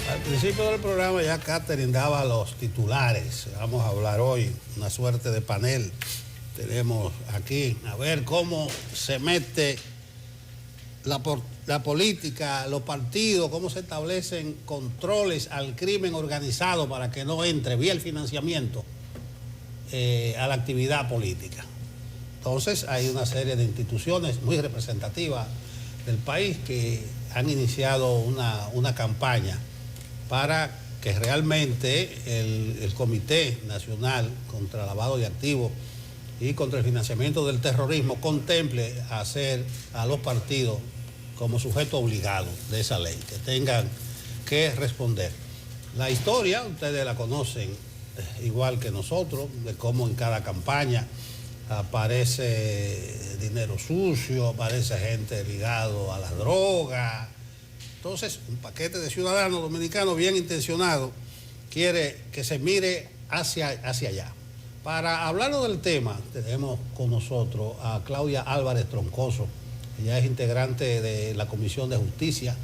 Al principio del programa ya Catherine daba los titulares. Vamos a hablar hoy, una suerte de panel. Tenemos aquí a ver cómo se mete la política, los partidos, cómo se establecen controles al crimen organizado para que no entre vía el financiamiento a la actividad política. Entonces hay una serie de instituciones muy representativas del país que han iniciado una campaña para que realmente el Comité Nacional contra el Lavado de Activos y contra el financiamiento del terrorismo contemple hacer a los partidos como sujeto obligado de esa ley, que tengan que responder. La historia, ustedes la conocen igual que nosotros, de cómo en cada campaña aparece dinero sucio, aparece gente ligado a la droga. Entonces, un paquete de ciudadanos dominicanos bien intencionados quiere que se mire hacia allá. Para hablarlo del tema, tenemos con nosotros a Claudia Álvarez Troncoso. Ella es integrante de la Comisión de Justicia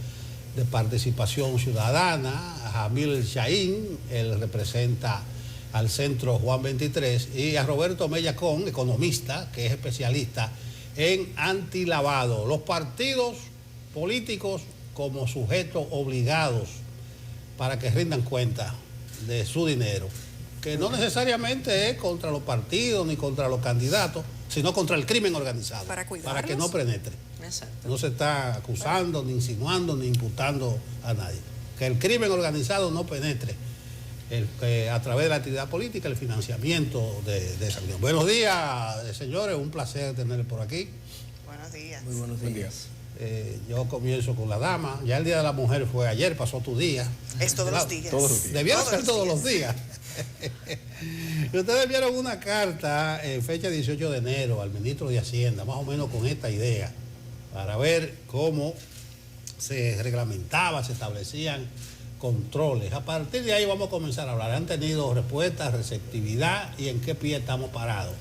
de Participación Ciudadana. A Jamil Shahin, él representa al Centro Juan 23. Y a Roberto Mellacón, economista, que es especialista en antilavado. Los partidos políticos como sujetos obligados para que rindan cuenta de su dinero, que no necesariamente es contra los partidos ni contra los candidatos, sino contra el crimen organizado, para que no penetre. Exacto. No se está acusando, ni insinuando, ni imputando a nadie. Que el crimen organizado no penetre a través de la actividad política, el financiamiento de esa actividad. Buenos días, señores, un placer tenerles por aquí. Buenos días. Muy buenos días. Yo comienzo con la dama. Ya el Día de la Mujer fue ayer, pasó tu día. Es todos los días. Debiera ser todos los días. Ustedes vieron una carta en fecha 18 de enero al ministro de Hacienda, más o menos con esta idea, para ver cómo se reglamentaba, se establecían controles. A partir de ahí vamos a comenzar a hablar. ¿Han tenido respuestas, receptividad y en qué pie estamos parados?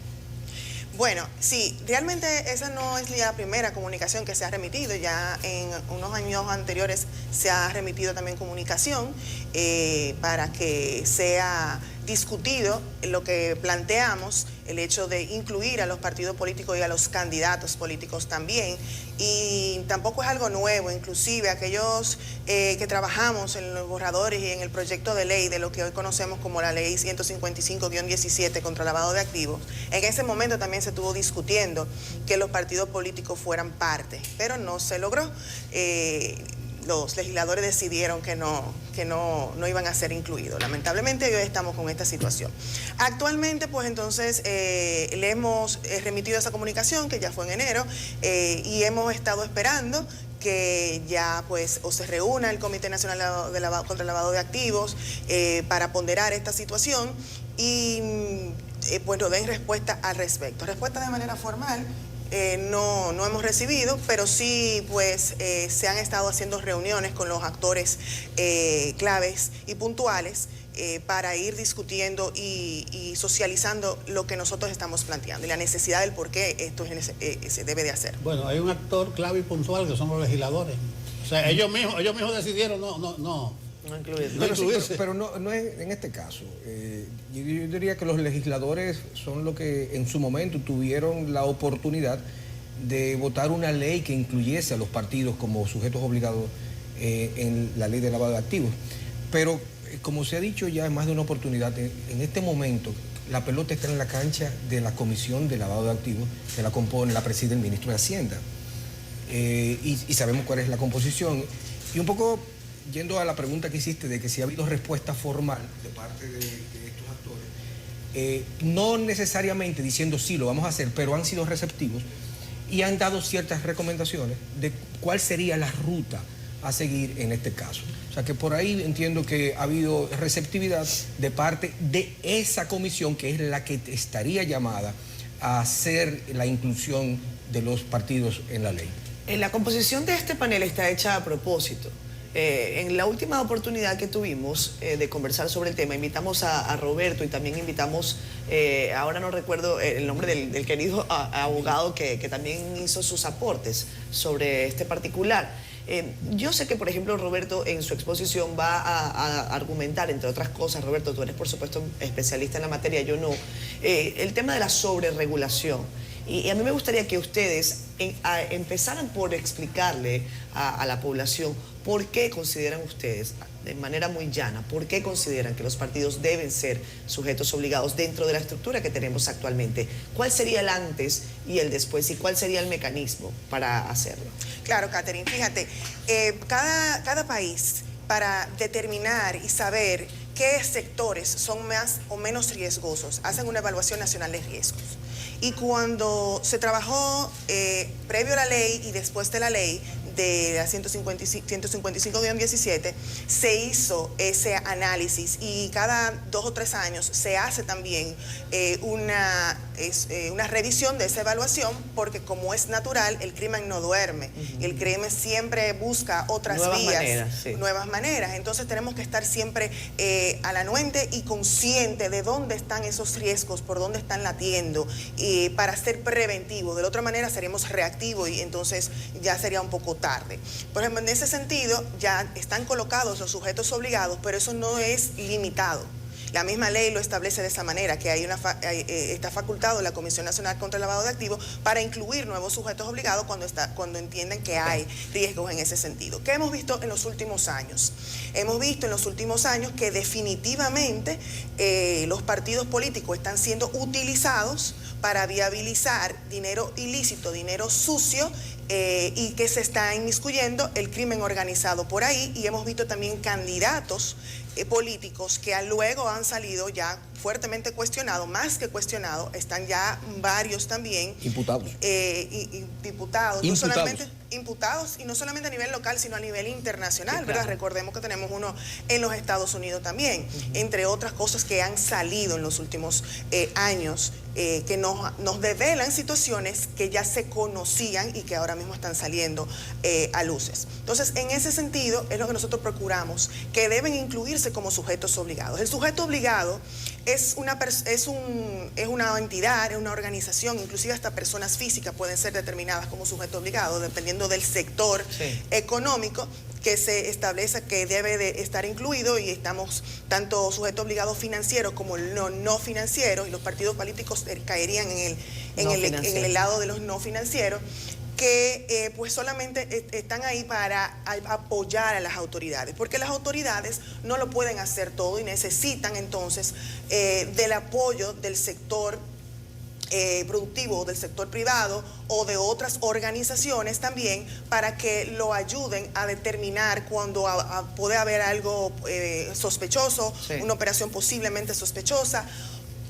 Bueno, sí, realmente esa no es la primera comunicación que se ha remitido. Ya en unos años anteriores se ha remitido también comunicación para que sea discutido lo que planteamos, el hecho de incluir a los partidos políticos y a los candidatos políticos también. Y tampoco es algo nuevo, inclusive aquellos que trabajamos en los borradores y en el proyecto de ley de lo que hoy conocemos como la ley 155-17 contra el lavado de activos, en ese momento también se estuvo discutiendo que los partidos políticos fueran parte, pero no se logró. Los legisladores decidieron que no iban a ser incluidos. Lamentablemente hoy estamos con esta situación. Actualmente, pues entonces, le hemos remitido esa comunicación, que ya fue en enero, y hemos estado esperando que ya pues o se reúna el Comité Nacional contra el Lavado de Activos para ponderar esta situación y pues nos den respuesta al respecto. Respuesta de manera formal. No hemos recibido, pero sí pues se han estado haciendo reuniones con los actores claves y puntuales para ir discutiendo y socializando lo que nosotros estamos planteando y la necesidad del por qué esto se debe de hacer. Bueno, hay un actor clave y puntual que son los legisladores. O sea, ellos mismos decidieron no incluirse. Pero no es en este caso. Yo diría que los legisladores son los que en su momento tuvieron la oportunidad de votar una ley que incluyese a los partidos como sujetos obligados en la ley de lavado de activos. Pero, como se ha dicho ya en más de una oportunidad, en este momento la pelota está en la cancha de la Comisión de Lavado de Activos, que la preside el ministro de Hacienda. Y sabemos cuál es la composición. Y un poco yendo a la pregunta que hiciste de que si ha habido respuesta formal de parte de estos actores, no necesariamente diciendo sí, lo vamos a hacer, pero han sido receptivos y han dado ciertas recomendaciones de cuál sería la ruta a seguir en este caso. O sea que por ahí entiendo que ha habido receptividad de parte de esa comisión que es la que estaría llamada a hacer la inclusión de los partidos en la ley. La composición de este panel está hecha a propósito. En la última oportunidad que tuvimos de conversar sobre el tema, invitamos a Roberto y también invitamos, ahora no recuerdo el nombre del querido abogado que también hizo sus aportes sobre este particular. Yo sé que, por ejemplo, Roberto en su exposición va a argumentar, entre otras cosas, Roberto, tú eres por supuesto especialista en la materia, yo no, el tema de la sobreregulación. Y a mí me gustaría que ustedes empezaran por explicarle a la población por qué consideran ustedes, de manera muy llana, por qué consideran que los partidos deben ser sujetos obligados dentro de la estructura que tenemos actualmente. ¿Cuál sería el antes y el después y cuál sería el mecanismo para hacerlo? Claro, Catherine, fíjate, cada país, para determinar y saber qué sectores son más o menos riesgosos, hacen una evaluación nacional de riesgos. Y cuando se trabajó previo a la ley y después de la ley de la 155-17, se hizo ese análisis y cada 2 o 3 años se hace también una revisión de esa evaluación, porque como es natural, el crimen no duerme. Y el crimen siempre busca otras vías, nuevas maneras. Entonces tenemos que estar siempre al anuente y consciente de dónde están esos riesgos, por dónde están latiendo, para ser preventivo. De la otra manera seremos reactivos y entonces ya sería un poco tarde. Por ejemplo, en ese sentido ya están colocados los sujetos obligados, pero eso no es limitado. La misma ley lo establece de esa manera, que está facultado la Comisión Nacional contra el Lavado de Activos para incluir nuevos sujetos obligados cuando entienden que hay riesgos en ese sentido. ¿Qué hemos visto en los últimos años? Hemos visto en los últimos años que definitivamente los partidos políticos están siendo utilizados para viabilizar dinero ilícito, dinero sucio, y que se está inmiscuyendo el crimen organizado por ahí, y hemos visto también candidatos políticos que luego han salido ya fuertemente cuestionados, más que cuestionados, están ya varios también imputados. Diputados, no solamente imputados, y no solamente a nivel local, sino a nivel internacional, sí, ¿verdad? Claro. Recordemos que tenemos uno en los Estados Unidos también, entre otras cosas que han salido en los últimos años, que nos develan situaciones que ya se conocían y que ahora mismo están saliendo a luces. Entonces, en ese sentido, es lo que nosotros procuramos, que deben incluirse como sujetos obligados. El sujeto obligado es una entidad, es una organización, inclusive hasta personas físicas pueden ser determinadas como sujeto obligado, dependiendo del sector económico que se establece que debe de estar incluido, y estamos tanto sujeto obligado financiero como no financiero, y los partidos políticos caerían en el lado de los no financieros, que pues solamente están ahí para apoyar a las autoridades, porque las autoridades no lo pueden hacer todo y necesitan entonces del apoyo del sector productivo, del sector privado o de otras organizaciones también, para que lo ayuden a determinar cuando puede haber algo sospechoso, una operación posiblemente sospechosa,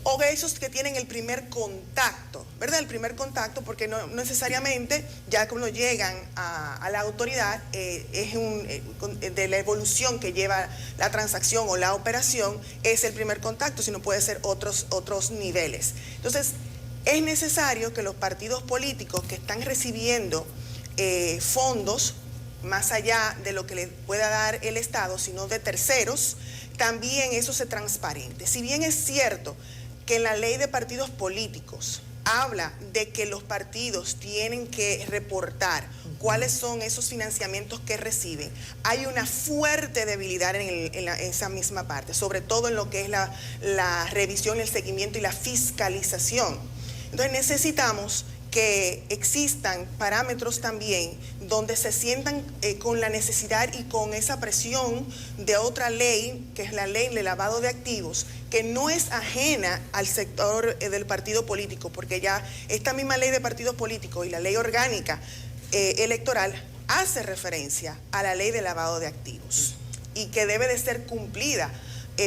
o esos que tienen el primer contacto, ¿verdad? El primer contacto, porque no necesariamente ya cuando llegan a la autoridad de la evolución que lleva la transacción o la operación, es el primer contacto, sino puede ser otros niveles. Entonces, es necesario que los partidos políticos que están recibiendo fondos, más allá de lo que le pueda dar el Estado, sino de terceros, también eso se transparente. Si bien es cierto que la ley de partidos políticos habla de que los partidos tienen que reportar cuáles son esos financiamientos que reciben, hay una fuerte debilidad en esa misma parte, sobre todo en lo que es la revisión, el seguimiento y la fiscalización. Entonces necesitamos que existan parámetros también donde se sientan con la necesidad y con esa presión de otra ley, que es la ley de lavado de activos, que no es ajena al sector del partido político, porque ya esta misma ley de partidos políticos y la ley orgánica electoral hace referencia a la ley de lavado de activos y que debe de ser cumplida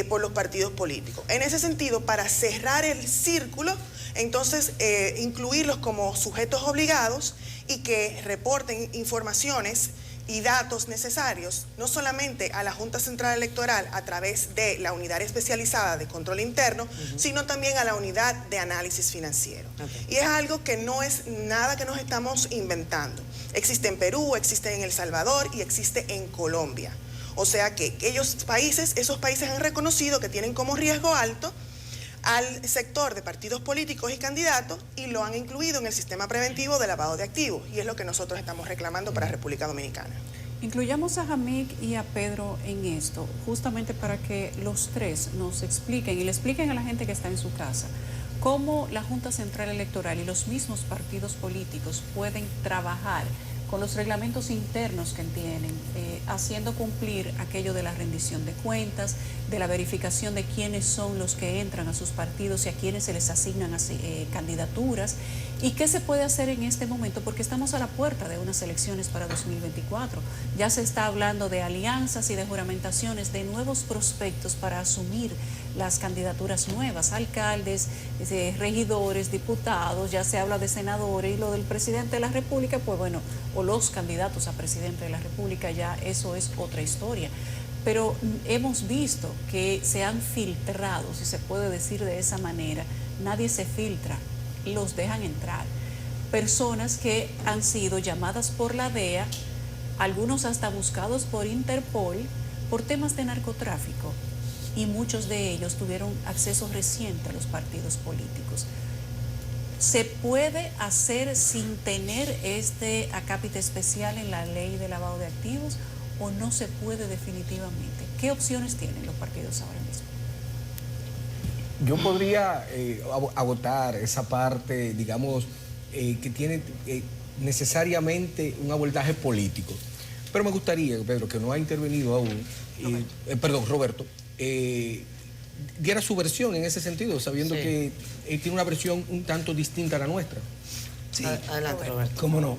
por los partidos políticos. En ese sentido, para cerrar el círculo, entonces incluirlos como sujetos obligados y que reporten informaciones y datos necesarios, no solamente a la Junta Central Electoral a través de la unidad especializada de control interno, sino también a la unidad de análisis financiero. Y es algo que no es nada que nos estamos inventando. Existe en Perú, existe en El Salvador y existe en Colombia. O sea que esos países han reconocido que tienen como riesgo alto al sector de partidos políticos y candidatos y lo han incluido en el sistema preventivo de lavado de activos, y es lo que nosotros estamos reclamando para República Dominicana. Incluyamos a Hamid y a Pedro en esto, justamente para que los tres nos expliquen y le expliquen a la gente que está en su casa cómo la Junta Central Electoral y los mismos partidos políticos pueden trabajar con los reglamentos internos que tienen, haciendo cumplir aquello de la rendición de cuentas, de la verificación de quiénes son los que entran a sus partidos y a quiénes se les asignan candidaturas, y qué se puede hacer en este momento, porque estamos a la puerta de unas elecciones para 2024. Ya se está hablando de alianzas y de juramentaciones, de nuevos prospectos para asumir las candidaturas nuevas, alcaldes, regidores, diputados, ya se habla de senadores, y lo del presidente de la República, pues bueno, o los candidatos a presidente de la República, ya eso es otra historia. Pero hemos visto que se han filtrado, si se puede decir de esa manera, nadie se filtra, los dejan entrar. Personas que han sido llamadas por la DEA, algunos hasta buscados por Interpol, por temas de narcotráfico, y muchos de ellos tuvieron acceso reciente a los partidos políticos. ¿Se puede hacer sin tener este acápite especial en la ley de lavado de activos o no se puede definitivamente? ¿Qué opciones tienen los partidos ahora mismo? Yo podría agotar esa parte, digamos, que tiene necesariamente un abordaje político. Pero me gustaría, Pedro, que no ha intervenido aún, Roberto, diera su versión en ese sentido, sabiendo que tiene una versión un tanto distinta a la nuestra. Sí. Adelante, Roberto. ¿Cómo no?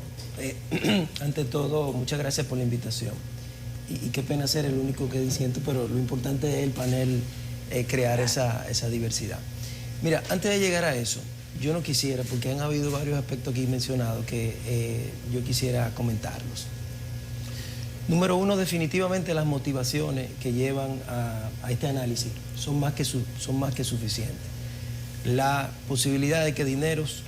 Ante todo, muchas gracias por la invitación. Y qué pena ser el único que disiento, pero lo importante es el panel crear esa diversidad. Mira, antes de llegar a eso, yo no quisiera, porque han habido varios aspectos aquí mencionados que yo quisiera comentarlos. Número uno, definitivamente las motivaciones que llevan a este análisis son más que suficientes. La posibilidad de que dineros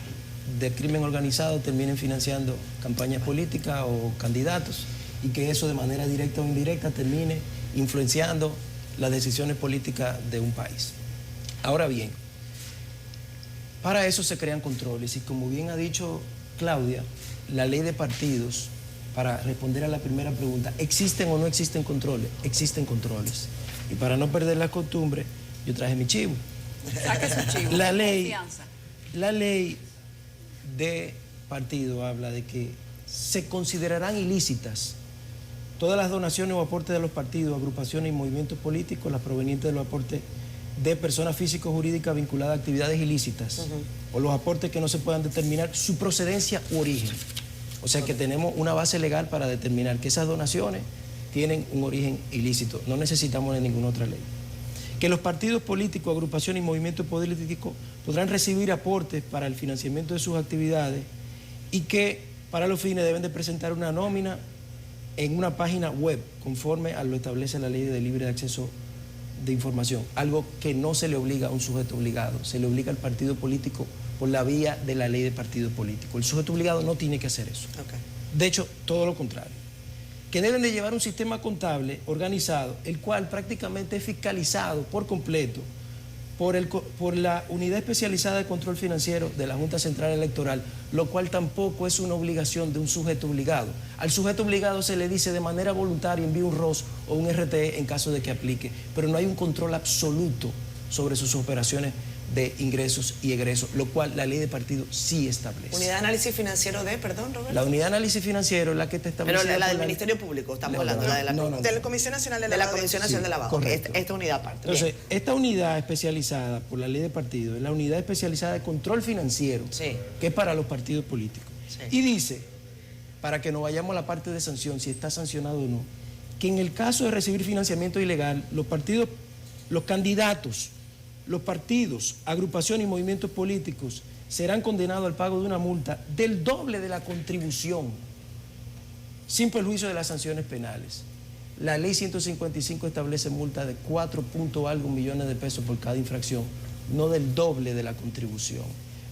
del crimen organizado terminen financiando campañas políticas o candidatos y que eso de manera directa o indirecta termine influenciando las decisiones políticas de un país. Ahora bien, para eso se crean controles y como bien ha dicho Claudia, la ley de partidos, para responder a la primera pregunta, ¿existen o no existen controles? Existen controles. Y para no perder la costumbre, yo traje mi chivo. Saque su chivo. La ley de partido habla de que se considerarán ilícitas todas las donaciones o aportes de los partidos, agrupaciones y movimientos políticos, las provenientes de los aportes de personas físicas o jurídicas vinculadas a actividades ilícitas, o los aportes que no se puedan determinar su procedencia u origen. O sea que tenemos una base legal para determinar que esas donaciones tienen un origen ilícito. No necesitamos de ninguna otra ley. Que los partidos políticos, agrupaciones y movimientos políticos podrán recibir aportes para el financiamiento de sus actividades y que para los fines deben de presentar una nómina en una página web conforme a lo establece la ley de libre acceso de información. Algo que no se le obliga a un sujeto obligado, se le obliga al partido político por la vía de la ley de partido político. El sujeto obligado no tiene que hacer eso. De hecho, todo lo contrario. Que deben de llevar un sistema contable organizado, el cual prácticamente es fiscalizado por completo por la Unidad Especializada de Control Financiero de la Junta Central Electoral, lo cual tampoco es una obligación de un sujeto obligado. Al sujeto obligado se le dice de manera voluntaria envíe un ROS o un RTE en caso de que aplique, pero no hay un control absoluto sobre sus operaciones de ingresos y egresos, lo cual la ley de partido sí establece. Unidad de análisis financiero de, perdón, Roberto. La unidad de análisis financiero es la que está establecida. Pero la del Ministerio Público, estamos hablando, la de la Comisión Nacional de la Lavado. Comisión Nacional de Lavado. Correcto. Esta unidad aparte. Entonces, esta unidad especializada por la ley de partido es la unidad especializada de control financiero, que es para los partidos políticos. Y dice, para que no vayamos a la parte de sanción, si está sancionado o no, que en el caso de recibir financiamiento ilegal, los partidos, los candidatos, los partidos, agrupaciones y movimientos políticos serán condenados al pago de una multa del doble de la contribución, sin perjuicio de las sanciones penales. La ley 155 establece multa de 4 punto algo millones de pesos por cada infracción, no del doble de la contribución.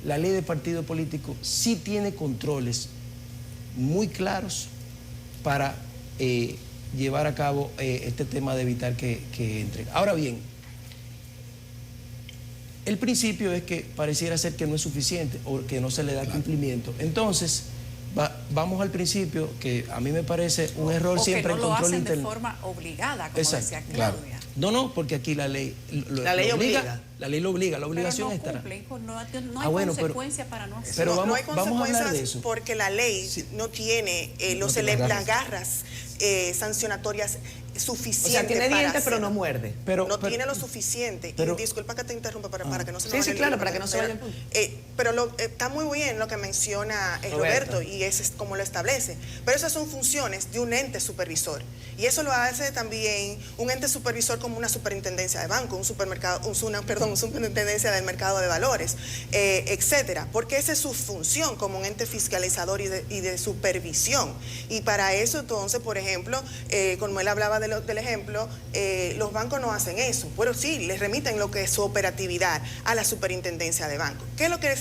La ley de partido político sí tiene controles muy claros para llevar a cabo este tema de evitar que entren. Ahora bien, el principio es que pareciera ser que no es suficiente o que no se le da cumplimiento. Entonces, Vamos al principio, que a mí me parece un error O siempre que no en lo control hacen interno. de forma obligada, como Exacto, decía claro. Claudia. No, porque aquí la ley La ley obliga. La ley lo obliga, la obligación Pero no estará. cumplen, no hay bueno, pero- consecuencia para no hacer. Pero no hay vamos a hablar consecuencias de eso. porque la ley no tiene las garras sancionatorias suficientes. O sea, tiene para dientes, pero hacerlo. no muerde. No tiene lo suficiente. pero- Y disculpa que te interrumpa para que no se me Sí, vaya sí, el claro, hilo, para que no se vaya el pero, punto. pero está muy bien lo que menciona Roberto, y ese es como lo establece. Pero esas son funciones de un ente supervisor. Y eso lo hace también un ente supervisor como una superintendencia de banco, una superintendencia del mercado de valores, etcétera. Porque esa es su función como un ente fiscalizador y de supervisión. Y para eso entonces, por ejemplo, como él hablaba del ejemplo, los bancos no hacen eso. Bueno, sí, les remiten lo que es su operatividad a la superintendencia de banco. ¿Qué es lo que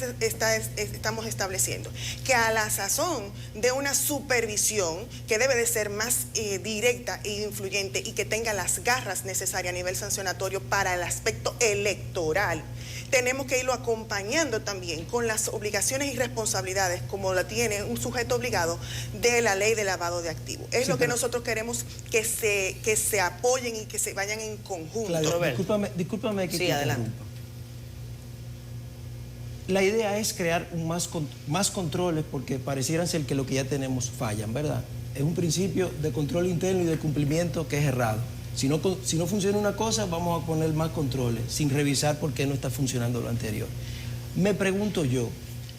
estamos estableciendo? Que a la sazón de una supervisión que debe de ser más directa e influyente y que tenga las garras necesarias a nivel sancionatorio para el aspecto electoral, tenemos que irlo acompañando también con las obligaciones y responsabilidades, como la tiene un sujeto obligado de la ley de lavado de activos. Es lo que nosotros queremos que se apoyen y que se vayan en conjunto. Claro, Roberto. discúlpame que Sí, te adelante. interrumpa. La idea es crear más controles porque parecieran ser que lo que ya tenemos fallan, ¿verdad? Es un principio de control interno y de cumplimiento que es errado. Si no funciona una cosa, vamos a poner más controles sin revisar por qué no está funcionando lo anterior. Me pregunto yo,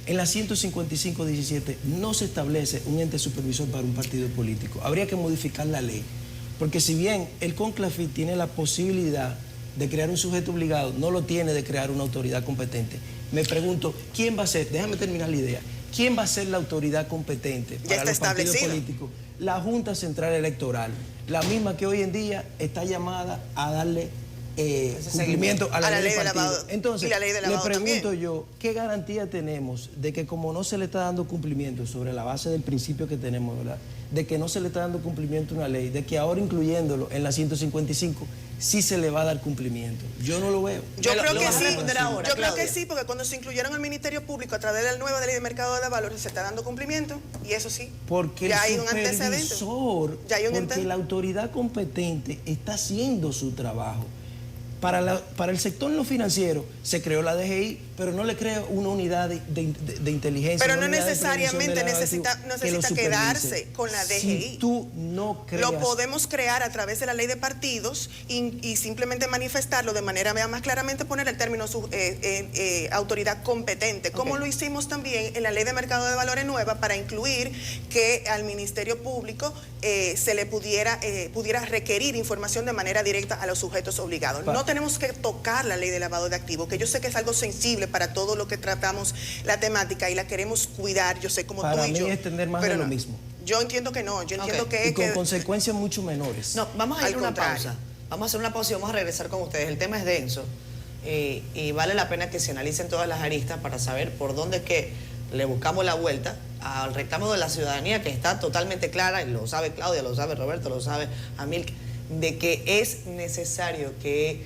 en la 155.17 no se establece un ente supervisor para un partido político. Habría que modificar la ley. Porque si bien el CONCLAFIT tiene la posibilidad de crear un sujeto obligado, no lo tiene de crear una autoridad competente. Me pregunto, ¿quién va a ser? Déjame terminar la idea. ¿Quién va a ser la autoridad competente para los partidos políticos? La Junta Central Electoral, la misma que hoy en día está llamada a darle cumplimiento a la ley de partido. Entonces, y la ley de le lavado pregunto también. yo, ¿qué garantía tenemos de que como no se le está dando cumplimiento sobre la base del principio que tenemos, ¿verdad? De que no se le está dando cumplimiento a una ley, de que ahora incluyéndolo en la 155 sí se le va a dar cumplimiento? Yo no lo veo. Yo creo lo que vas a sí, responder ahora, yo creo Claudia. que sí, porque cuando se incluyeron al Ministerio Público a través de la nueva ley de mercado de valores se está dando cumplimiento, y eso sí. Porque ya el hay un antecedente. supervisor, Ya hay un porque antecedente. la autoridad competente está haciendo su trabajo. Para el sector no financiero se creó la DGI, pero no le crea una unidad de inteligencia. Pero una no unidad de necesariamente prevención de necesita lavado de activos que lo quedarse supervise. con la DGI. Si tú no creas... Lo podemos crear a través de la ley de partidos y simplemente manifestarlo de manera más claramente, poner el término autoridad competente, como lo hicimos también en la ley de mercado de valores nueva para incluir que al Ministerio Público se le pudiera requerir información de manera directa a los sujetos obligados. No tenemos que tocar la ley de lavado de activos, que yo sé que es algo sensible para todo lo que tratamos la temática y la queremos cuidar, yo sé como tú y yo. Para mí es tener más de lo mismo. Yo entiendo que no, yo entiendo que Y con consecuencias mucho menores. No, vamos a ir a una contrario. pausa. Vamos a hacer una pausa y vamos a regresar con ustedes. El tema es denso y vale la pena que se analicen todas las aristas para saber por dónde es que le buscamos la vuelta al reclamo de la ciudadanía, que está totalmente clara, y lo sabe Claudia, lo sabe Roberto, lo sabe Amilk, de que es necesario que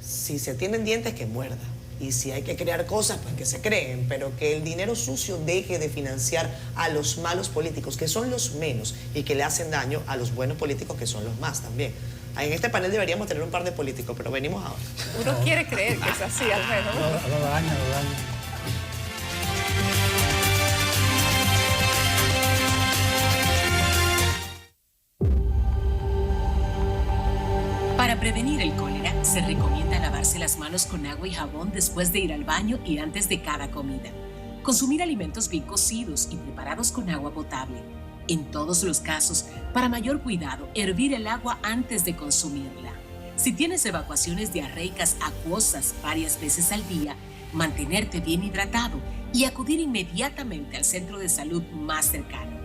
si se tienen dientes que muerda. Y si hay que crear cosas, pues que se creen, pero que el dinero sucio deje de financiar a los malos políticos, que son los menos, y que le hacen daño a los buenos políticos, que son los más también. En este panel deberíamos tener un par de políticos, pero venimos ahora. Uno quiere creer que es así, al menos. Lo daña. Para prevenir el cólera, se recomienda lavarse las manos con agua y jabón después de ir al baño y antes de cada comida. Consumir alimentos bien cocidos y preparados con agua potable. En todos los casos, para mayor cuidado, hervir el agua antes de consumirla. Si tienes evacuaciones diarreicas acuosas varias veces al día, mantenerte bien hidratado y acudir inmediatamente al centro de salud más cercano.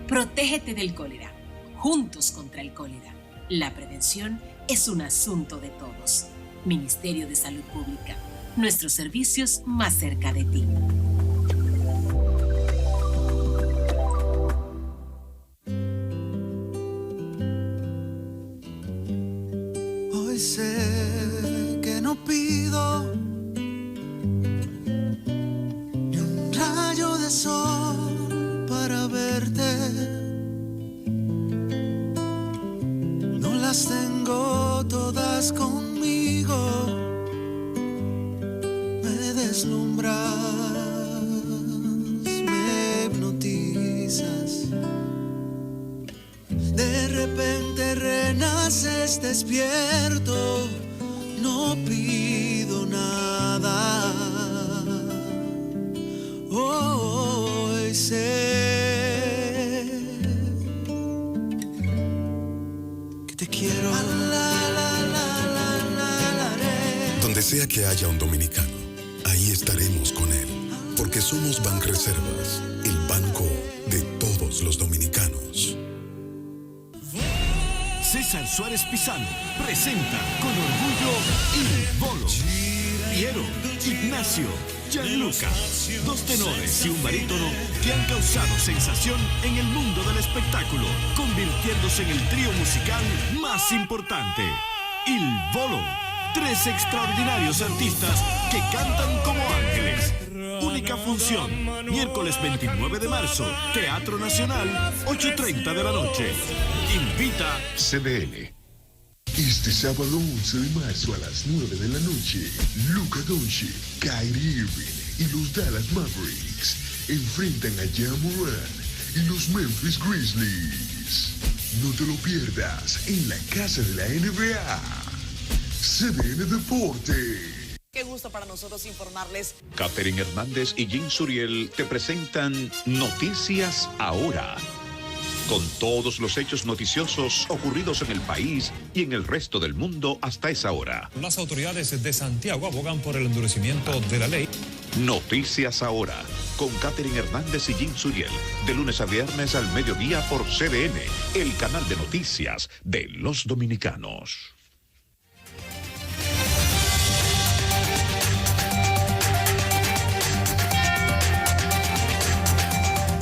Protégete del cólera. Juntos contra el cólera. La prevención es un asunto de todos. Ministerio de Salud Pública. Nuestros servicios más cerca de ti. Hoy sé que no pido ni un rayo de sol para verte estás conmigo, me deslumbras, me hipnotizas. De repente renaces despierto, no pido nada. Hoy sé que te quiero. Donde sea que haya un dominicano, ahí estaremos con él, porque somos Banreservas, el banco de todos los dominicanos. César Suárez Pisano presenta con orgullo Il Volo. Piero, Ignacio, Gianluca, dos tenores y un barítono que han causado sensación en el mundo del espectáculo, convirtiéndose en el trío musical más importante. Il Volo, tres extraordinarios artistas que cantan como ángeles. Única función, miércoles 29 de marzo, Teatro Nacional, 8:30 de la noche. Invita CDN. Este sábado 11 de marzo a las 9 de la noche, Luka Doncic, Kyrie Irving y los Dallas Mavericks enfrentan a Ja Morant y los Memphis Grizzlies. No te lo pierdas en la casa de la NBA. CDN Deporte. Qué gusto para nosotros informarles. Katherine Hernández y Jim Suriel te presentan Noticias Ahora, con todos los hechos noticiosos ocurridos en el país y en el resto del mundo hasta esa hora. Las autoridades de Santiago abogan por el endurecimiento de la ley. Noticias Ahora, con Katherine Hernández y Jim Suriel, de lunes a viernes al mediodía por CDN, el canal de noticias de los dominicanos.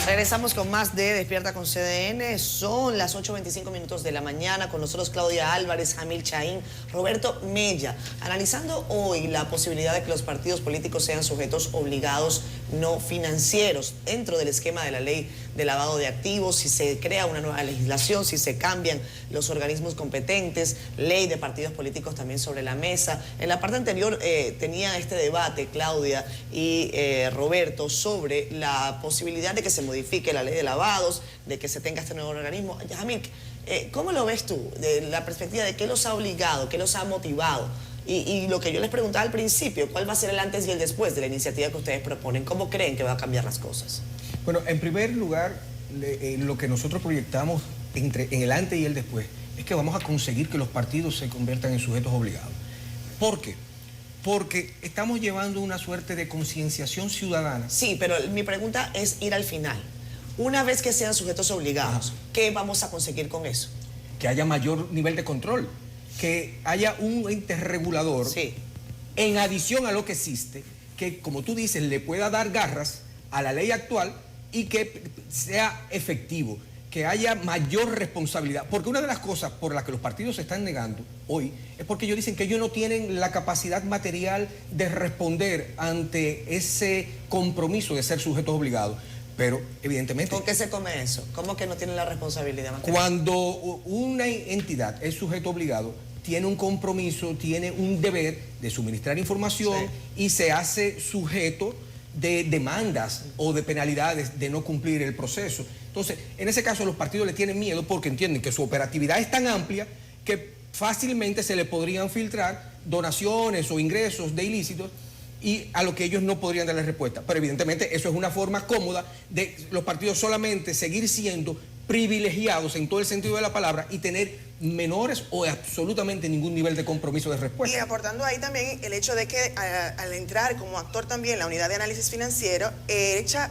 Regresamos con más de Despierta con CDN. Son las 8:25 minutos de la mañana. Con nosotros Claudia Álvarez, Jamil Chaín, Roberto Mella. Analizando hoy la posibilidad de que los partidos políticos sean sujetos obligados no financieros dentro del esquema de la ley de lavado de activos, si se crea una nueva legislación, si se cambian los organismos competentes, ley de partidos políticos también sobre la mesa. En la parte anterior tenía este debate, Claudia y Roberto, sobre la posibilidad de que se modifique la ley de lavados, de que se tenga este nuevo organismo. Jamil, ¿cómo lo ves tú? De la perspectiva de qué los ha obligado, qué los ha motivado. Y lo que yo les preguntaba al principio, ¿cuál va a ser el antes y el después de la iniciativa que ustedes proponen? ¿Cómo creen que va a cambiar las cosas? Bueno, en primer lugar, lo que nosotros proyectamos en el antes y el después es que vamos a conseguir que los partidos se conviertan en sujetos obligados. ¿Por qué? Porque estamos llevando una suerte de concienciación ciudadana. Sí, pero mi pregunta es ir al final. Una vez que sean sujetos obligados, ¿qué vamos a conseguir con eso? Que haya mayor nivel de control, que haya un ente regulador, en adición a lo que existe, que, como tú dices, le pueda dar garras a la ley actual y que sea efectivo, que haya mayor responsabilidad. Porque una de las cosas por las que los partidos se están negando hoy es porque ellos dicen que ellos no tienen la capacidad material de responder ante ese compromiso de ser sujetos obligados. Pero, evidentemente... ¿Con qué se come eso? ¿Cómo que no tienen la responsabilidad material? Cuando una entidad es sujeto obligado, tiene un compromiso, tiene un deber de suministrar información y se hace sujeto de demandas o de penalidades de no cumplir el proceso. Entonces, en ese caso los partidos le tienen miedo porque entienden que su operatividad es tan amplia que fácilmente se le podrían filtrar donaciones o ingresos de ilícitos y a lo que ellos no podrían darle respuesta. Pero evidentemente eso es una forma cómoda de los partidos solamente seguir siendo privilegiados en todo el sentido de la palabra y tener menores o absolutamente ningún nivel de compromiso de respuesta. Y aportando ahí también el hecho de que al entrar como actor también la unidad de análisis financiero, entra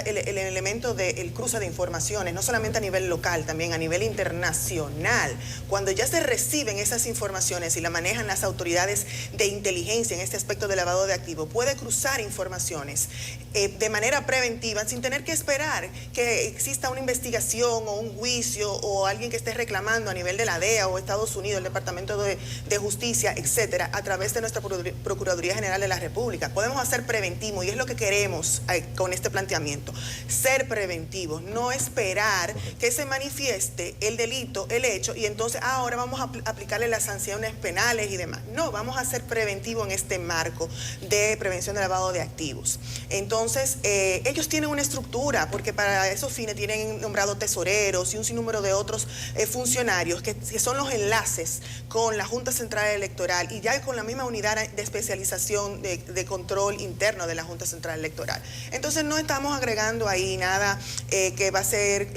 el elemento del cruce de informaciones, no solamente a nivel local, también a nivel internacional. Cuando ya se reciben esas informaciones y la manejan las autoridades de inteligencia en este aspecto de lavado de activos, puede cruzar informaciones de manera preventiva sin tener que esperar que exista una investigación o un juicio o alguien que esté reclamando a nivel nivel de la DEA o Estados Unidos, el Departamento de Justicia, etcétera, a través de nuestra Procuraduría General de la República. Podemos hacer preventivo y es lo que queremos con este planteamiento. Ser preventivos, no esperar que se manifieste el delito, el hecho, y entonces ahora vamos a aplicarle las sanciones penales y demás. No, vamos a ser preventivos en este marco de prevención de lavado de activos. Entonces, ellos tienen una estructura, porque para esos fines tienen nombrado tesoreros y un sinnúmero de otros funcionarios que son los enlaces con la Junta Central Electoral y ya con la misma unidad de especialización de control interno de la Junta Central Electoral. Entonces, no estamos agregando ahí nada que va a ser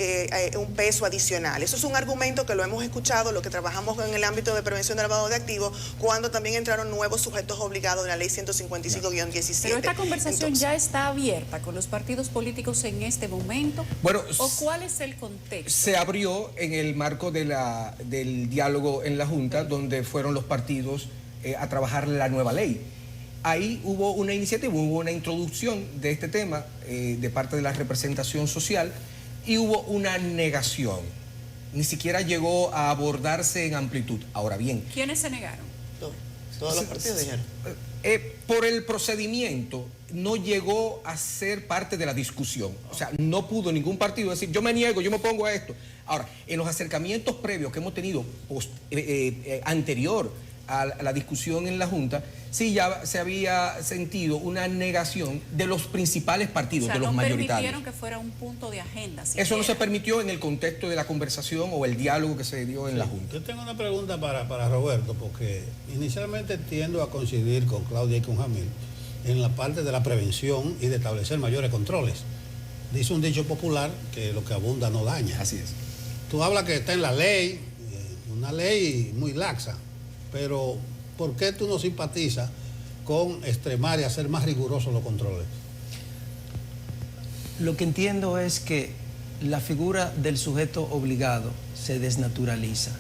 un peso adicional. Eso es un argumento que lo hemos escuchado, lo que trabajamos en el ámbito de prevención del lavado de activos, cuando también entraron nuevos sujetos obligados en la ley 155-17. Pero esta conversación ya está abierta con los partidos políticos en este momento. Bueno, ¿o cuál es el contexto? Se abrió en el marco del diálogo en la Junta, donde fueron los partidos a trabajar la nueva ley. Ahí hubo una iniciativa, hubo una introducción de este tema de parte de la representación social y hubo una negación. Ni siquiera llegó a abordarse en amplitud. Ahora bien, ¿quiénes se negaron? Todos los partidos dijeron. Por el procedimiento no llegó a ser parte de la discusión. O sea, no pudo ningún partido decir, yo me niego, yo me pongo a esto. Ahora, en los acercamientos previos que hemos tenido anterior a la discusión en la Junta, sí ya se había sentido una negación de los principales partidos, de los mayoritarios. No permitieron que fuera un punto de agenda. Eso no se permitió en el contexto de la conversación o el diálogo que se dio en la Junta. Yo tengo una pregunta para Roberto, porque inicialmente tiendo a coincidir con Claudia y con Jamil en la parte de la prevención y de establecer mayores controles. Dice un dicho popular que lo que abunda no daña. Así es. Tú hablas que está en la ley, una ley muy laxa, pero ¿por qué tú no simpatizas con extremar y hacer más rigurosos los controles? Lo que entiendo es que la figura del sujeto obligado se desnaturaliza,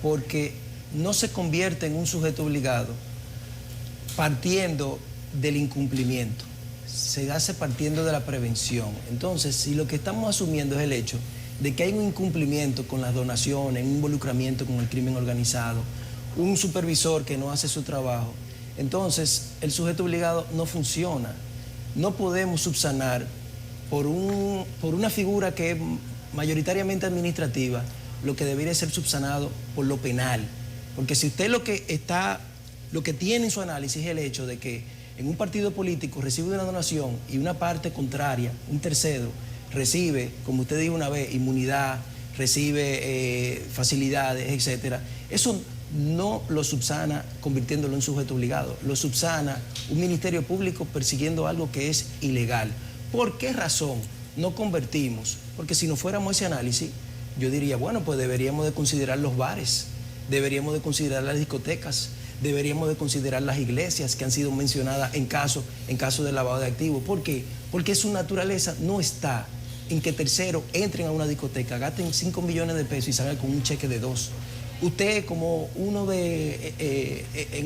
porque no se convierte en un sujeto obligado partiendo del incumplimiento, se hace partiendo de la prevención. Entonces, si lo que estamos asumiendo es el hecho de que hay un incumplimiento con las donaciones, un involucramiento con el crimen organizado, un supervisor que no hace su trabajo, entonces el sujeto obligado no funciona. No podemos subsanar por una figura que es mayoritariamente administrativa lo que debería ser subsanado por lo penal. Porque si usted lo que tiene en su análisis es el hecho de que en un partido político recibe una donación y una parte contraria, un tercero, recibe, como usted dijo una vez, inmunidad, recibe facilidades, etcétera, eso no lo subsana convirtiéndolo en sujeto obligado, lo subsana un ministerio público persiguiendo algo que es ilegal. ¿Por qué razón no convertimos? Porque si no fuéramos ese análisis, yo diría, bueno, pues deberíamos de considerar los bares, deberíamos de considerar las discotecas, deberíamos de considerar las iglesias que han sido mencionadas en caso de lavado de activos. ¿Por qué? Porque su naturaleza no está en que terceros entren a una discoteca, gasten 5 millones de pesos y salgan con un cheque de 2. Usted, como en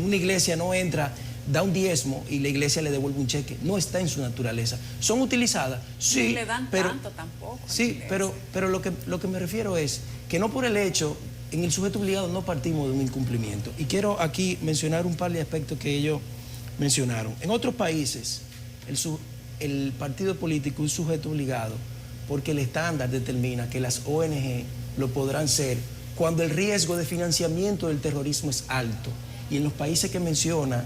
una iglesia no entra, da un diezmo y la iglesia le devuelve un cheque. No está en su naturaleza. ¿Son utilizadas? Sí. No le dan tanto tampoco. Sí, pero lo que me refiero es que no por el hecho, en el sujeto obligado no partimos de un incumplimiento. Y quiero aquí mencionar un par de aspectos que ellos mencionaron. En otros países, el partido político es sujeto obligado porque el estándar determina que las ONG lo podrán ser cuando el riesgo de financiamiento del terrorismo es alto. Y en los países que menciona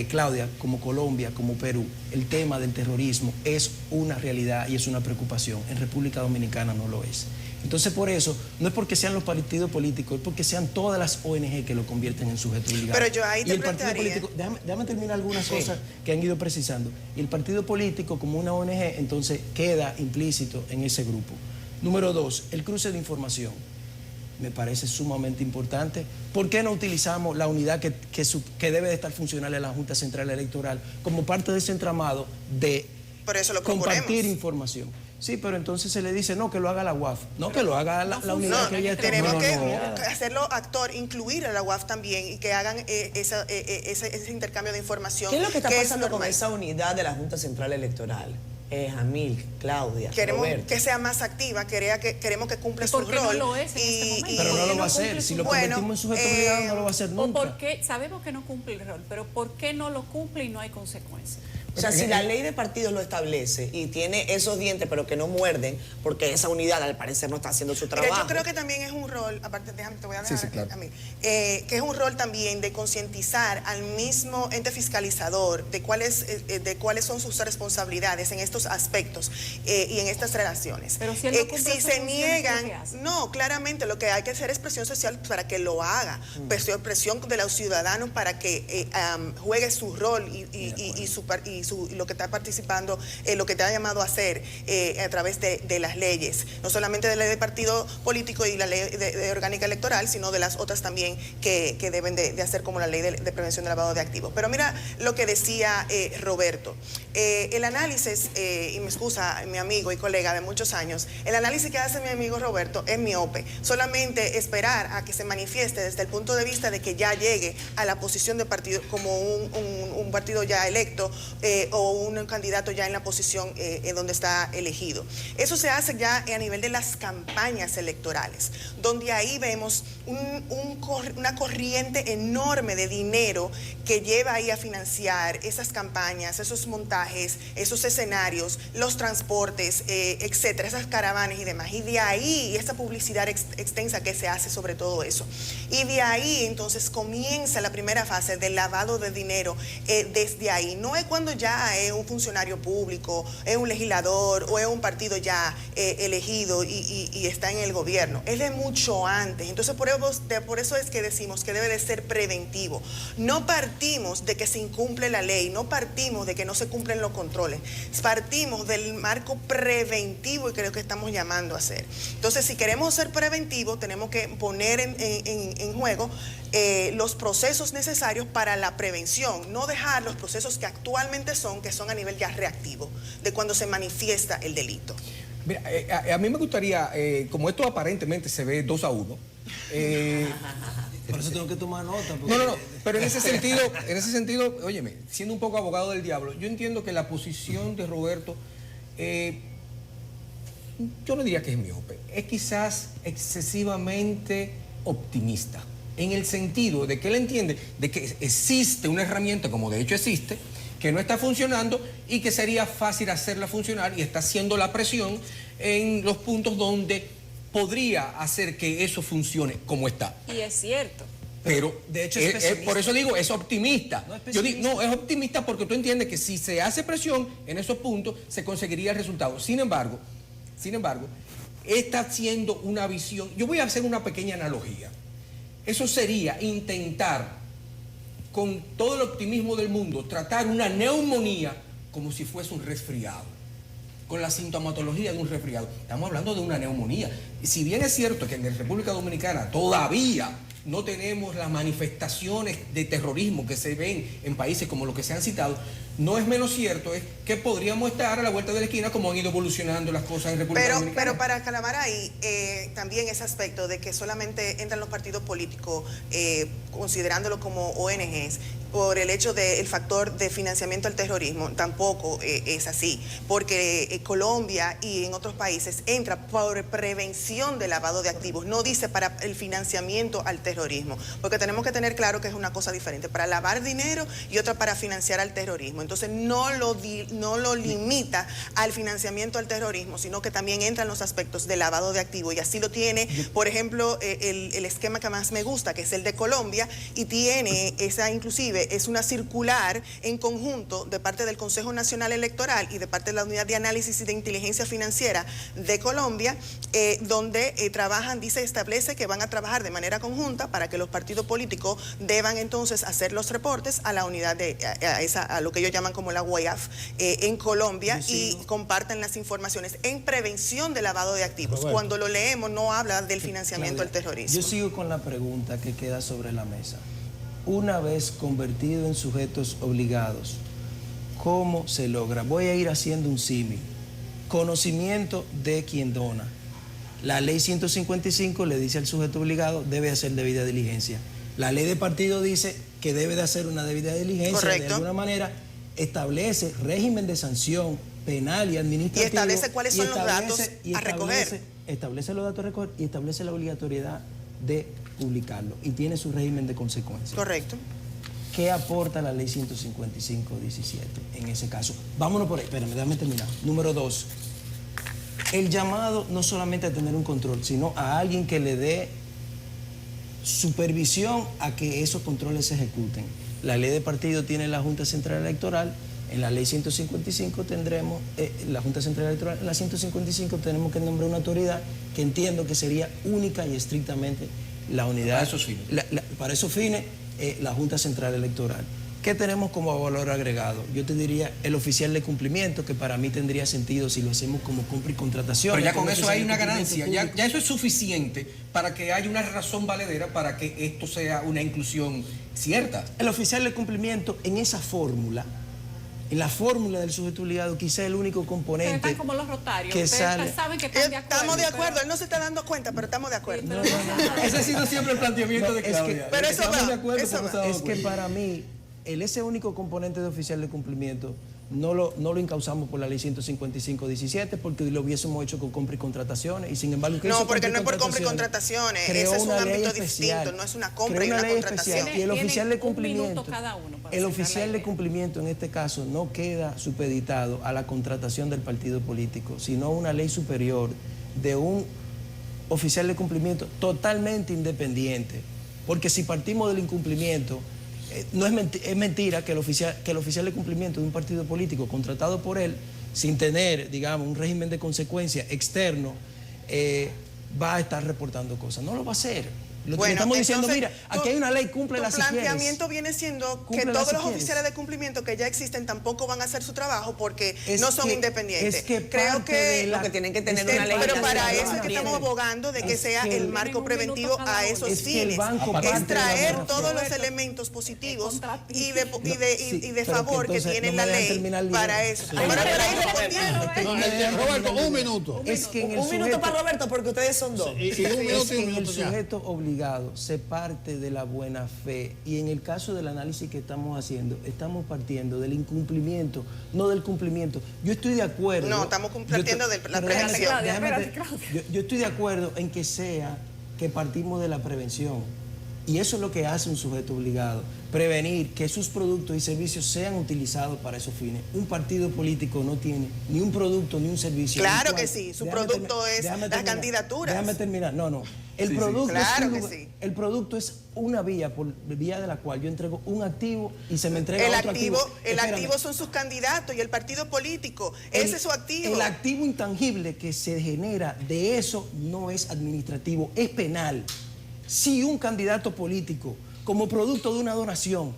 Claudia, como Colombia, como Perú, el tema del terrorismo es una realidad y es una preocupación. En República Dominicana no lo es. Entonces, por eso, no es porque sean los partidos políticos, es porque sean todas las ONG que lo convierten en sujeto obligado. Pero yo ahí te plantearía... Déjame terminar algunas cosas que han ido precisando. Y el partido político, como una ONG, entonces queda implícito en ese grupo. Número 2, el cruce de información. Me parece sumamente importante. ¿Por qué no utilizamos la unidad que debe de estar funcional en la Junta Central Electoral como parte de ese entramado de Por eso lo compartir información? Sí, pero entonces se le dice, no, que lo haga la UAF. No, que lo haga la unidad que ella está. Tenemos que hacerlo actor, incluir a la UAF también y que hagan ese intercambio de información. ¿Qué es lo que está pasando con esa unidad de la Junta Central Electoral? Jamil, Claudia, Queremos Roberto. que sea más activa, queremos que cumpla su ¿Por qué no rol. lo es en este momento? Pero no lo va a hacer. cumple Si su lo rol? convertimos en sujeto obligado, no lo va a hacer ¿O nunca. por qué? Sabemos que no cumple el rol, pero ¿por qué no lo cumple y no hay consecuencias? O sea, si la ley de partidos lo establece y tiene esos dientes pero que no muerden, porque esa unidad al parecer no está haciendo su trabajo. Mira, yo creo que también es un rol, aparte, déjame, te voy a dejar Sí, claro. a mí, que es un rol también de concientizar al mismo ente fiscalizador de cuáles son sus responsabilidades en estos aspectos y en estas relaciones. Pero si él no cumple si sus se funciones, niegan, ¿qué hace? no, claramente lo que hay que hacer es presión social para que lo haga, presión de los ciudadanos para que juegue su rol y lo que está participando, lo que está llamado a hacer a través de las leyes, no solamente de la ley de partido político y la ley de orgánica electoral, sino de las otras también que deben de hacer, como la ley de prevención de lavado de activos. Pero mira lo que decía Roberto, el análisis, y me excusa mi amigo y colega de muchos años, el análisis que hace mi amigo Roberto es miope, solamente esperar a que se manifieste desde el punto de vista de que ya llegue a la posición de partido como un partido ya electo o un candidato ya en la posición en donde está elegido. Eso se hace ya a nivel de las campañas electorales, donde ahí vemos una corriente enorme de dinero que lleva ahí a financiar esas campañas, esos montajes, esos escenarios, los transportes, etcétera, esas caravanas y demás. Y de ahí, esa publicidad extensa que se hace sobre todo eso. Y de ahí, entonces, comienza la primera fase del lavado de dinero desde ahí. No es cuando ya es un funcionario público, es un legislador o es un partido ya elegido y está en el gobierno. Es de mucho antes. Entonces, por eso es que decimos que debe de ser preventivo. No partimos de que se incumple la ley, no partimos de que no se cumplen los controles, partimos del marco preventivo y creo que estamos llamando a hacer. Entonces, si queremos ser preventivos, tenemos que poner en juego los procesos necesarios para la prevención, no dejar los procesos que actualmente que son a nivel ya reactivo, de cuando se manifiesta el delito. Mira, a mí me gustaría, como esto aparentemente se ve 2-1, Por eso tengo que tomar nota. Porque... No, pero en ese sentido, óyeme, siendo un poco abogado del diablo, yo entiendo que la posición de Roberto, yo no diría que es miope, es quizás excesivamente optimista, en el sentido de que él entiende de que existe una herramienta, como de hecho existe, que no está funcionando y que sería fácil hacerla funcionar y está haciendo la presión en los puntos donde podría hacer que eso funcione como está. Y es cierto. Pero de hecho es por eso digo, es optimista. No es Yo digo, pesimista. no, es optimista porque tú entiendes que si se hace presión en esos puntos, se conseguiría el resultado. Sin embargo, está haciendo una visión. Yo voy a hacer una pequeña analogía. Eso sería intentar, con todo el optimismo del mundo, tratar una neumonía como si fuese un resfriado, con la sintomatología de un resfriado. Estamos hablando de una neumonía. Y si bien es cierto que en la República Dominicana todavía no tenemos las manifestaciones de terrorismo que se ven en países como los que se han citado, no es menos cierto es que podríamos estar a la vuelta de la esquina como han ido evolucionando las cosas en República Dominicana. Pero para calamar ahí, también ese aspecto de que solamente entran los partidos políticos considerándolo como ONGs, por el hecho del factor de financiamiento al terrorismo, tampoco es así, porque Colombia y en otros países entra por prevención de lavado de activos, no dice para el financiamiento al terrorismo, porque tenemos que tener claro que es una cosa diferente, para lavar dinero y otra para financiar al terrorismo. Entonces no lo limita al financiamiento al terrorismo, sino que también entran los aspectos de lavado de activos, y así lo tiene, por ejemplo, el esquema que más me gusta, que es el de Colombia, y tiene esa inclusive, es una circular en conjunto de parte del Consejo Nacional Electoral y de parte de la Unidad de Análisis y de Inteligencia Financiera de Colombia, donde establece que van a trabajar de manera conjunta para que los partidos políticos deban entonces hacer los reportes a la unidad a lo que ellos llaman como la UEAF en Colombia, y compartan las informaciones en prevención de lavado de activos. Roberto, cuando lo leemos no habla del financiamiento al terrorismo. Yo sigo con la pregunta que queda sobre la mesa. Una vez convertido en sujetos obligados, ¿cómo se logra? Voy a ir haciendo un símil. Conocimiento de quien dona. La ley 155 le dice al sujeto obligado, debe hacer debida diligencia. La ley de partido dice que debe de hacer una debida diligencia. Correcto. De alguna manera establece régimen de sanción penal y administrativo. Y establece cuáles son los datos a recoger. Establece los datos a recoger y establece la obligatoriedad de publicarlo. Y tiene su régimen de consecuencias. Correcto. ¿Qué aporta la ley 155-17 en ese caso? Vámonos por ahí, espérame, déjame terminar. Número 2, el llamado no solamente a tener un control, sino a alguien que le dé supervisión a que esos controles se ejecuten. La ley de partido tiene la Junta Central Electoral, en la ley 155 tendremos, la Junta Central Electoral, en la 155 tenemos que nombrar una autoridad que entiendo que sería única y estrictamente la unidad. Para esos fines. Para esos fines, la Junta Central Electoral. ¿Qué tenemos como valor agregado? Yo te diría el oficial de cumplimiento, que para mí tendría sentido si lo hacemos como compra y contratación. Pero ya con eso hay una ganancia, ya eso es suficiente para que haya una razón valedera para que esto sea una inclusión cierta. El oficial de cumplimiento en esa fórmula, en la fórmula del sujeto obligado, quizá es el único componente. Pero están como los rotarios, que ustedes sale. saben que están de acuerdo. Estamos de acuerdo, él no se está dando cuenta, pero estamos de acuerdo. Ese ha sido siempre el planteamiento de Claudia. Pero eso Estamos va, de acuerdo, eso pero no va. se ha dado Es que cuenta. para mí, ese único componente de oficial de cumplimiento no lo encauzamos por la ley 155-17 porque lo hubiésemos hecho con compra y contrataciones y sin embargo... No, porque no es por compra y contrataciones, ese es un ámbito distinto, no es una compra y una contratación. Y el oficial de un cumplimiento, minuto cada uno para el cerrar oficial la de idea. cumplimiento en este caso no queda supeditado a la contratación del partido político, sino a una ley superior de un oficial de cumplimiento totalmente independiente. Porque si partimos del incumplimiento, no es mentira que el oficial de cumplimiento de un partido político contratado por él, sin tener, digamos, un régimen de consecuencia externo, va a estar reportando cosas. No lo va a hacer. Lo que estamos diciendo, mira, aquí hay una ley, cúmplela si quieres. Tu planteamiento viene siendo que todos los oficiales de cumplimiento que ya existen tampoco van a hacer su trabajo porque no son independientes. Creo que lo que tienen que tener una ley. Pero para eso es que estamos abogando de que sea el marco preventivo a esos fines. Extraer todos los elementos positivos y de favor que tiene la ley para eso. Ahora para ir respondiendo. Roberto, un minuto. Un minuto para Roberto porque ustedes son dos. En el sujeto obligado se parte de la buena fe y en el caso del análisis que estamos haciendo estamos partiendo del incumplimiento, no del cumplimiento. Yo estoy de acuerdo. No, estamos partiendo de la prevención. Yo estoy de acuerdo en que sea que partimos de la prevención y eso es lo que hace un sujeto obligado, prevenir que sus productos y servicios sean utilizados para esos fines. Un partido político no tiene ni un producto ni un servicio. Claro que sí, su producto es las candidaturas. Déjame terminar, no. El producto es una vía por vía de la cual yo entrego un activo y se me entrega otro activo. El activo son sus candidatos y el partido político, ese es su activo. El activo intangible que se genera de eso no es administrativo, es penal. Si un candidato político, como producto de una donación,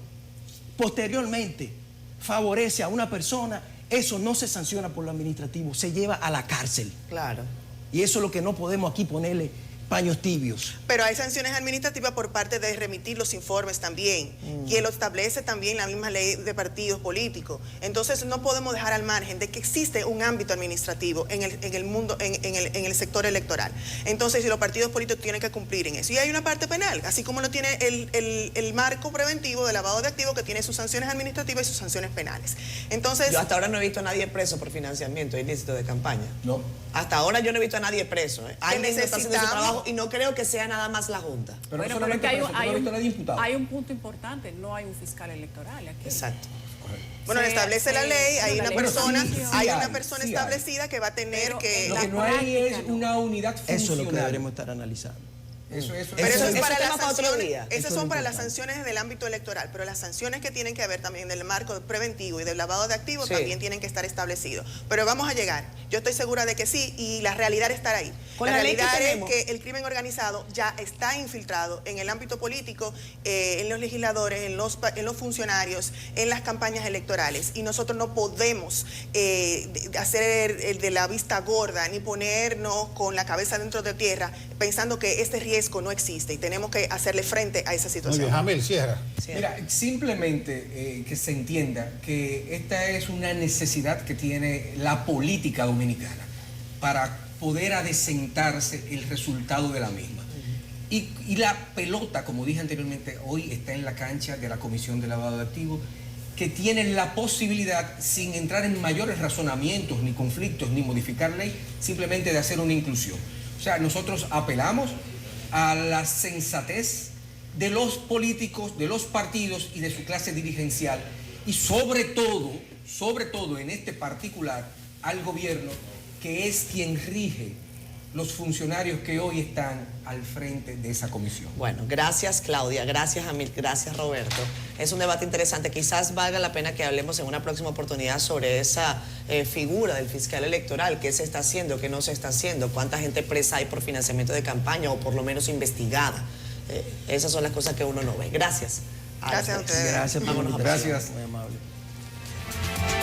posteriormente favorece a una persona, eso no se sanciona por lo administrativo, se lleva a la cárcel. Claro. Y eso es lo que no podemos aquí ponerle paños tibios. Pero hay sanciones administrativas por parte de remitir los informes también, y lo establece también la misma ley de partidos políticos. Entonces no podemos dejar al margen de que existe un ámbito administrativo en el mundo, en el sector electoral. Entonces, si los partidos políticos tienen que cumplir en eso. Y hay una parte penal, así como lo tiene el marco preventivo de lavado de activos, que tiene sus sanciones administrativas y sus sanciones penales. Entonces, yo hasta ahora no he visto a nadie preso por financiamiento ilícito de campaña. No. Hasta ahora yo no he visto a nadie preso. Alguien está haciendo su trabajo y no creo que sea nada más la Junta. Pero Bueno, no pero es que solamente preso, no he visto a nadie imputado. hay un punto importante, no hay un fiscal electoral aquí. Exacto. bueno, establece la ley, hay una persona sí establecida que va a tener que... Lo que no hay es una unidad funcional. Eso es lo que deberemos estar analizando. Pero eso es para las sanciones, esas son para las importante. sanciones del ámbito electoral, pero las sanciones que tienen que haber también del marco preventivo y del lavado de activos también tienen que estar establecidos. Pero vamos a llegar, yo estoy segura de que sí, y la realidad estará ahí. La realidad es que el crimen organizado ya está infiltrado en el ámbito político, en los legisladores, en los funcionarios, en las campañas electorales, y nosotros no podemos hacer el de la vista gorda, ni ponernos con la cabeza dentro de tierra, pensando que este riesgo no existe y tenemos que hacerle frente a esa situación. Muy bien, Jamil, cierra. Mira, simplemente que se entienda que esta es una necesidad que tiene la política dominicana para poder adecentarse el resultado de la misma. Y la pelota, como dije anteriormente, hoy está en la cancha de la Comisión de Lavado de Activos que tiene la posibilidad, sin entrar en mayores razonamientos, ni conflictos, ni modificar ley, simplemente de hacer una inclusión. O sea, nosotros apelamos a la sensatez de los políticos, de los partidos y de su clase dirigencial, y sobre todo en este particular, al gobierno, que es quien rige los funcionarios que hoy están al frente de esa comisión. Bueno, gracias Claudia, gracias Amil, gracias Roberto. Es un debate interesante, quizás valga la pena que hablemos en una próxima oportunidad sobre esa figura del fiscal electoral, qué se está haciendo, qué no se está haciendo, cuánta gente presa hay por financiamiento de campaña o por lo menos investigada. Esas son las cosas que uno no ve. Gracias. Gracias a ustedes. Gracias, vámonos. Gracias. Muy amable.